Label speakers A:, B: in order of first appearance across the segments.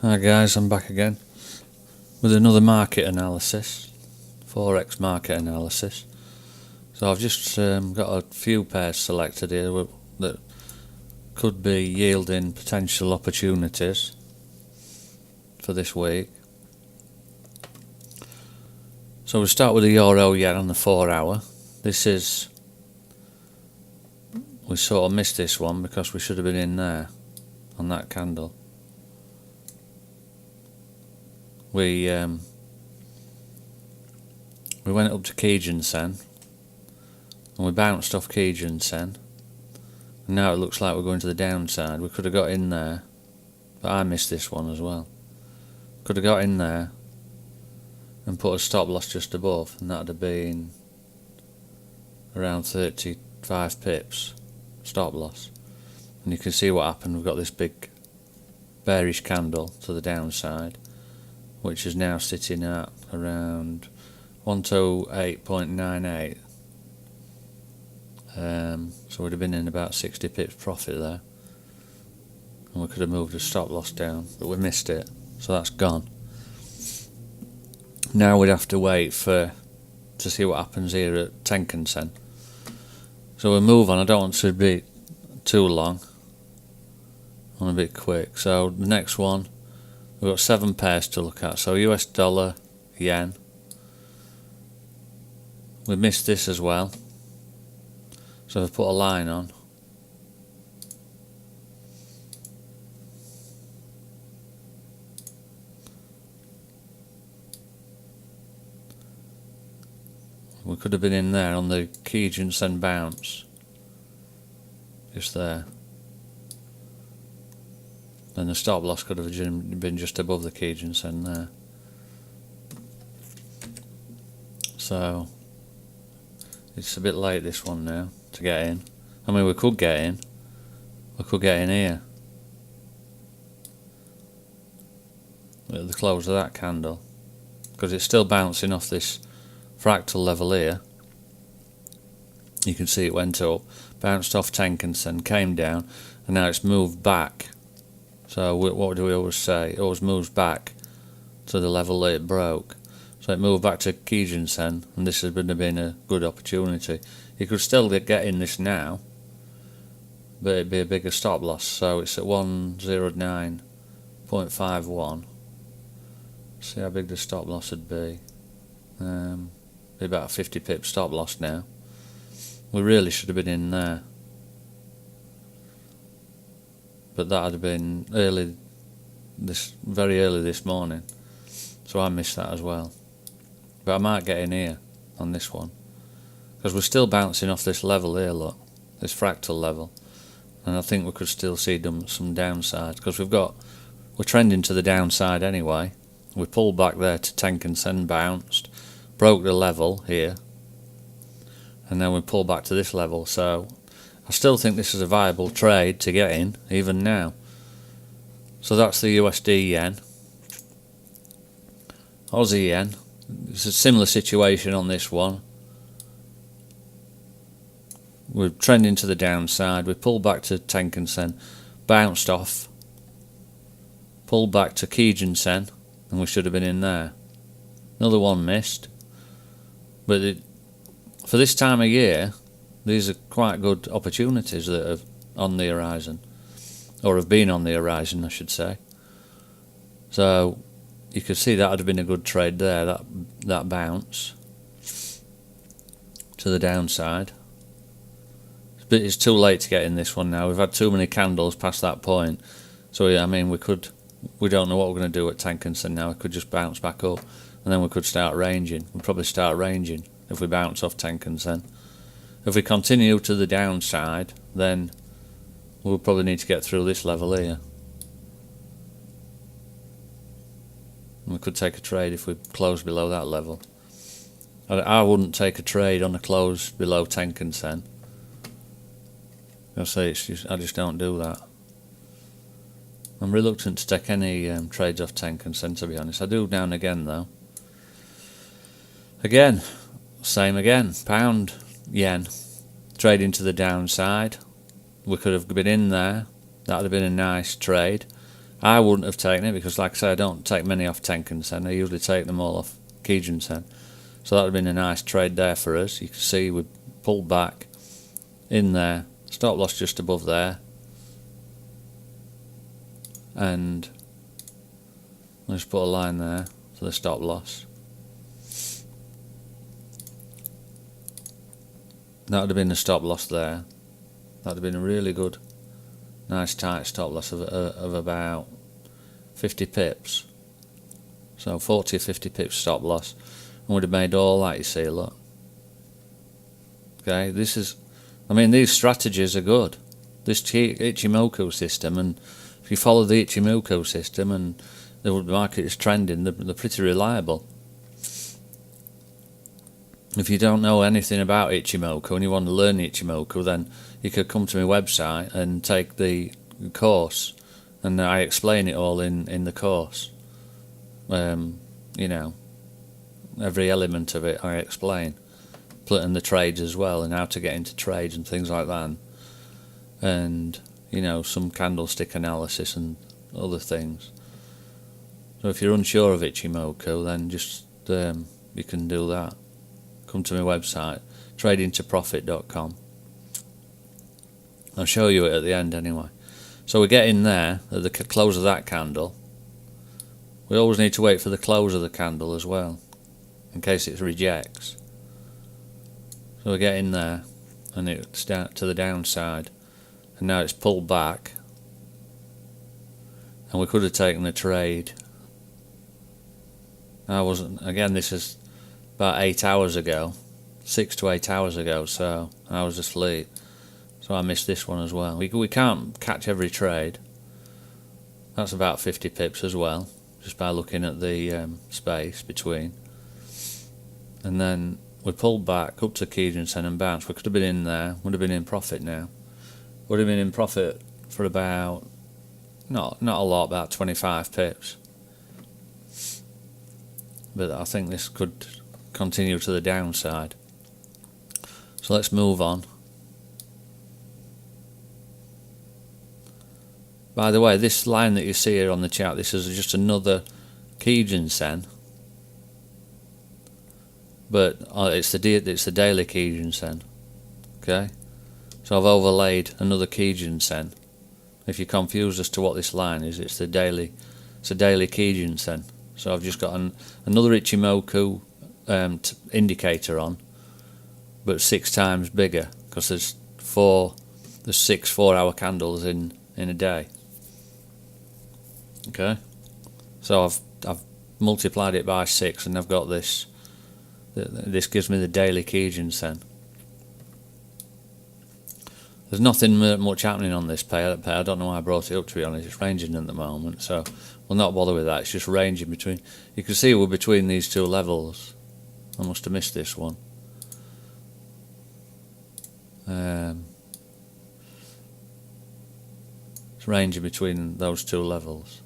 A: Hi guys, I'm back again with another market analysis, Forex Market analysis. So I've just got a few pairs selected here that could be yielding potential opportunities for this week. So we'll start with the Euro Yen on the 4 hour. We sort of missed this one because we should have been in there on that candle. We went up to Kijun-sen and we bounced off Kijun-sen, and now it looks like we're going to the downside. We could have got in there, but I missed this one as well. Could have got in there and put a stop loss just above, and that would have been around 35 pips stop loss. And you can see what happened. We've got this big bearish candle to the downside, which is now sitting at around 128.98. So we'd have been in about 60 pips profit there, and we could have moved a stop loss down, but we missed it, so that's gone. Now we'd have to wait to see what happens here at Tenkan-sen. So we'll move on. I don't want to be too long. I want to be quick. So the next one, we've got 7 pairs to look at. So US dollar, yen. We missed this as well. So I've put a line on. We could have been in there on the Kijun-sen bounce. Just there. Then the stop loss could have been just above the Kijun-sen there. So it's a bit late, this one now, to get in. I mean, we could get in. We could get in here at the close of that candle, because it's still bouncing off this fractal level here. You can see it went up, bounced off Tenkan-sen, came down, and now it's moved back. So what do we always say? It always moves back to the level that it broke. So it moved back to Kijun-sen, and this has been a good opportunity. You could still get in this now, but it'd be a bigger stop loss. So it's at 109.51. See how big the stop loss would be. Be about a 50 pip stop loss now. We really should have been in there, but that would have been very early this morning, so I missed that as well. But I might get in here on this one, because we're still bouncing off this level here, look, this fractal level, and I think we could still see some downside, because we're trending to the downside anyway. We pulled back there to Tenkan-sen, bounced, broke the level here, and then we pull back to this level. So I still think this is a viable trade to get in even now. So that's the USD yen. Aussie yen, it's a similar situation on this one. We're trending to the downside. We pulled back to Tenkan-sen, bounced off, pulled back to Kijun-sen, and we should have been in there. Another one missed. But for this time of year, these are quite good opportunities that are on the horizon, or have been on the horizon, I should say. So you could see that would have been a good trade there, that bounce to the downside. But it's too late to get in this one now. We've had too many candles past that point. So yeah, I mean, we don't know what we're going to do at Tenkan-sen now. We could just bounce back up, and then we could start ranging. We'll probably start ranging if we bounce off Tenkan-sen. If we continue to the downside, then we'll probably need to get through this level here. And we could take a trade if we close below that level. I wouldn't take a trade on a close below Tenkan-sen. I just don't do that. I'm reluctant to take any trades off Tenkan-sen, to be honest. I do now and again, though. Again, same again. Pound yen, trading to the downside. We could have been in there. That would have been a nice trade. I wouldn't have taken it because, like I say, I don't take many off Tenkan Sen. I usually take them all off Kijun Sen. So that would have been a nice trade there for us. You can see we pulled back in there, stop loss just above there, and let's put a line there for the stop loss. That would have been the stop loss there. That would have been a really good, nice tight stop loss of about 50 pips. So 40 or 50 pips stop loss, and would have made all that, you see, look. Okay, this is, I mean, these strategies are good. This Ichimoku system, and if you follow the Ichimoku system and the market is trending, they're pretty reliable. If you don't know anything about Ichimoku and you want to learn Ichimoku, then you could come to my website and take the course, and I explain it all in the course. You know, every element of it I explain, and the trades as well, and how to get into trades and things like that, and you know, some candlestick analysis and other things. So if you're unsure of Ichimoku, then just you can do that. Come to my website, tradingtoprofit.com. I'll show you it at the end anyway. So we get in there at the close of that candle. We always need to wait for the close of the candle as well, in case it rejects. So we get in there, and it's down to the downside, and now it's pulled back, and we could have taken the trade. I wasn't, again, this is about 8 hours ago, 6 to 8 hours ago, so I was asleep, so I missed this one as well. We can't catch every trade. That's about 50 pips as well, just by looking at the space between. And then we pulled back up to Kijun Sen and bounced. We could have been in there, would have been in profit now. Would have been in profit for about, not a lot, about 25 pips. But I think this could continue to the downside. So let's move on. By the way, this line that you see here on the chart, this is just another Kijun Sen, but it's the daily Kijun Sen. Okay, so I've overlaid another Kijun Sen. If you're confused as to what this line is, it's a daily Kijun Sen. So I've just got another Ichimoku indicator on, but 6 times bigger, because there's 6 4-hour candles in a day. Okay, so I've multiplied it by 6, and I've got this. This gives me the daily Kijun Sen. There's nothing much happening on this pair. I don't know why I brought it up, to be honest. It's ranging at the moment, so we'll not bother with that. It's just ranging between. You can see we're between these two levels. I must have missed this one. It's ranging between those two levels.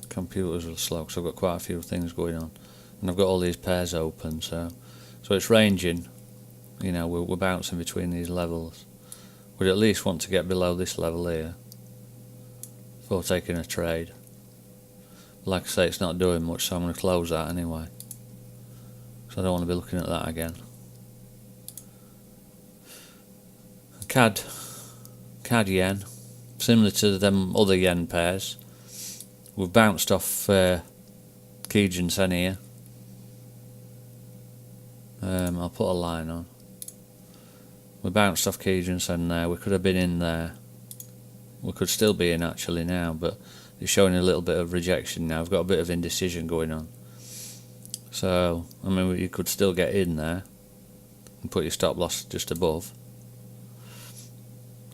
A: Computers are slow, because I've got quite a few things going on, and I've got all these pairs open, so it's ranging. You know, we're bouncing between these levels. We'd at least want to get below this level here before taking a trade. Like I say, it's not doing much, so I'm going to close that anyway, so I don't want to be looking at that again. CAD yen, similar to them other yen pairs. We've bounced off Kijun Sen here. I'll put a line on. We bounced off Kijun Sen there. We could have been in there. We could still be in actually now, but it's showing a little bit of rejection now. We've got a bit of indecision going on. So, I mean, you could still get in there and put your stop loss just above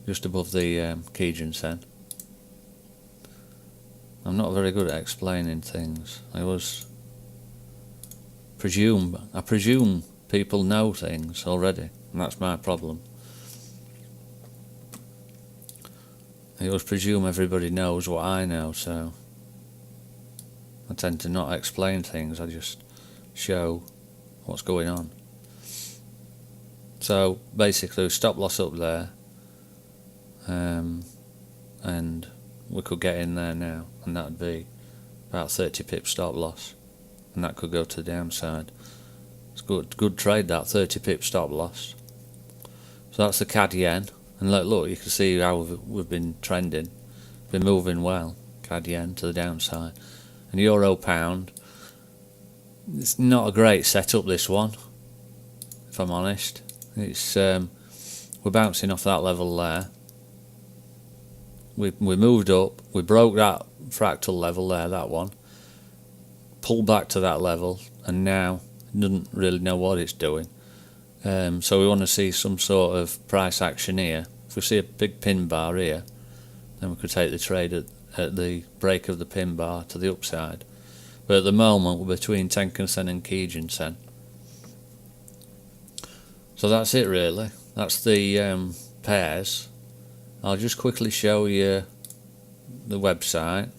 A: the Kijun Sen. I'm not very good at explaining things. I presume people know things already, and that's my problem. I always presume everybody knows what I know, so I tend to not explain things, I just show what's going on. So basically stop loss up there, and we could get in there now, and that would be about 30 pips stop loss, and that could go to the downside. It's good trade, that 30 pip stop loss. So that's the CAD yen, and look, you can see how we've been trending, been moving well. CAD yen to the downside, and euro pound. It's not a great setup, this one, if I'm honest. It's we're bouncing off that level there. We moved up, we broke that fractal level there, that one, pulled back to that level, and now it doesn't really know what it's doing. So we want to see some sort of price action here. If we see a big pin bar here, then we could take the trade at the break of the pin bar to the upside. But at the moment we're between Tenkan-sen and Kijun-sen. So that's it really. That's the pairs. I'll just quickly show you the website.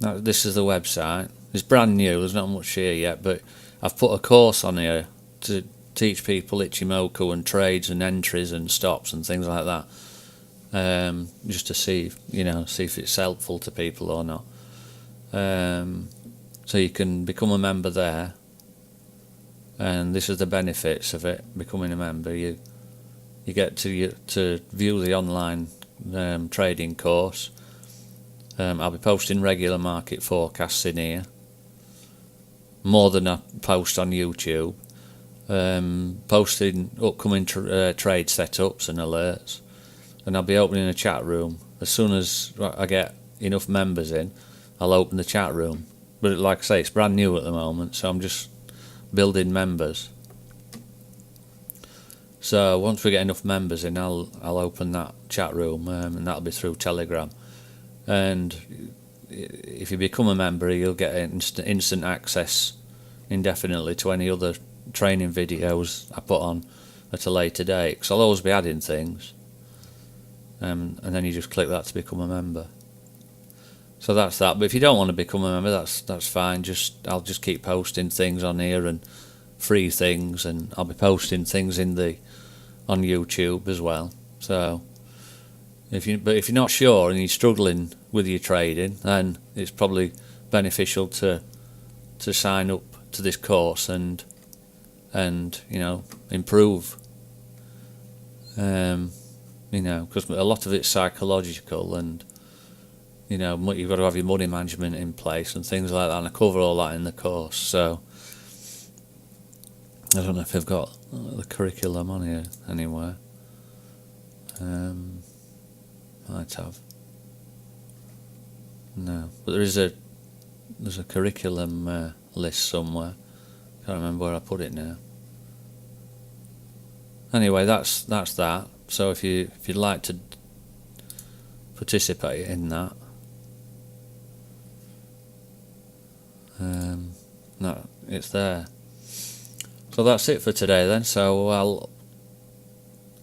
A: Now, this is the website. It's brand new, there's not much here yet, but I've put a course on here to teach people Ichimoku and trades and entries and stops and things like that. Just to see, see if it's helpful to people or not. So you can become a member there, and this is the benefits of it. Becoming a member, you get to view the online trading course. I'll be posting regular market forecasts in here, more than I post on YouTube. Posting upcoming trade setups and alerts, and I'll be opening a chat room as soon as I get enough members in. I'll open the chat room, but like I say, it's brand new at the moment, so I'm just building members. So once we get enough members in, I'll open that chat room, and that'll be through Telegram. And if you become a member, you'll get instant access indefinitely to any other training videos I put on at a later date, because I'll always be adding things, and then you just click that to become a member. So that's that. But if you don't want to become a member, that's fine. I'll just keep posting things on here and free things, and I'll be posting things on YouTube as well. So if you're not sure and you're struggling with your trading, then it's probably beneficial to sign up to this course and improve. Because a lot of it's psychological, and you've got to have your money management in place and things like that, and I cover all that in the course. So I don't know if I've got the curriculum on here anywhere. Might have. No, but there's a curriculum list somewhere. Can't remember where I put it now. Anyway, that's that. So if you'd like to participate in that, no, it's there. So that's it for today then. So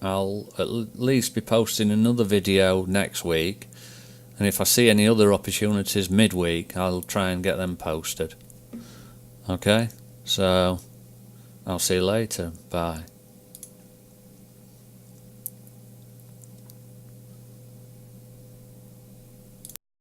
A: I'll at least be posting another video next week, and if I see any other opportunities midweek, I'll try and get them posted. Okay, so I'll see you later. Bye.